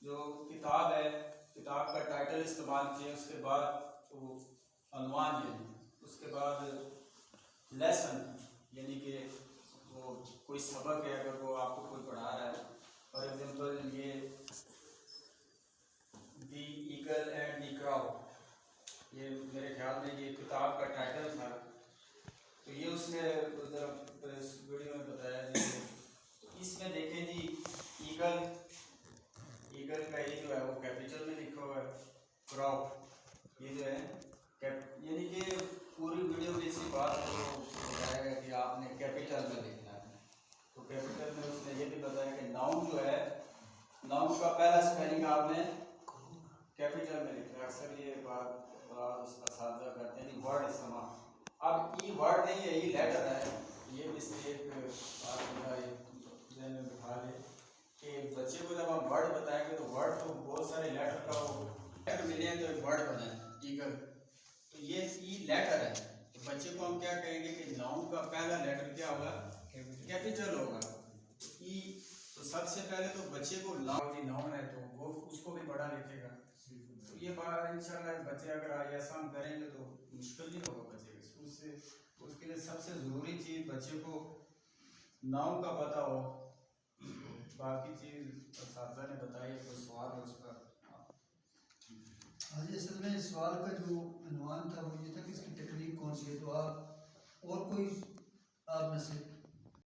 جو کتاب ہے، کتاب کا ٹائٹل استعمال کیے، اس کے بعد وہ عنوان ہے، اس کے بعد لیسن یعنی کہ وہ کوئی سبق ہے اگر وہ آپ کو کوئی پڑھا رہا ہے. فار ایگزامپل یہ دی ایگل اینڈ دی کراؤ، یہ میرے خیال میں یہ کتاب کا ٹائٹل تھا. تو یہ اس نے اس ویڈیو میں بتایا جی. اس میں دیکھیں جی ایگل کا یہ جو ہے وہ کیپیٹل میں لکھا ہوا ہے، کراؤ یہ جو ہے یعنی کہ پوری ویڈیو میں اسی بات کو بتایا گیا کہ آپ نے کیپیٹل میں لکھنا ہے. تو کیپیٹل میں اس نے یہ بھی بتایا کہ ناؤن جو ہے، ناؤن کا پہلا اسپیلنگ آپ نے کیپیٹل میں لکھنا ہے. اکثر یہ بات اساتذہ کرتے ہیں ورڈ استعمال. اب ای ورڈ نہیں ہے، ای لیٹر ہے. یہ مسٹیک آپ ذہن میں بٹھا لیں کہ بچے کو جب ہم ورڈ بتائیں گے تو ورڈ تو بہت سارے لیٹر کا وہ لیٹر ملے ہیں تو ایک ورڈ بنا ہے ایگل. تو یہ ای لیٹر ہے. تو بچے کو ہم کیا کہیں گے کہ ناؤن کا پہلا لیٹر کیا ہوگا؟ کیپیٹل ہوگا. ای تو سب سے پہلے تو بچے کو ناؤن ہے تو وہ اس کو بھی پڑھا لکھے گا. تو یہ بات انشاءاللہ بچے اگر ایسا ہم کریں گے تو مشکل نہیں ہوگا بچے کے. اس کے لیے سب سے ضروری چیز بچے کو ناؤن کا پتہ ہو. باقی چیز اساتذہ نے بتائی. کوئی سوال ہے اس پر؟ ہاں جی، اصل میں سوال کا جو عنوان تھا وہ یہ تھا کہ اس کی ٹیکنیک کون سی ہے. تو آپ اور کوئی آپ میں سے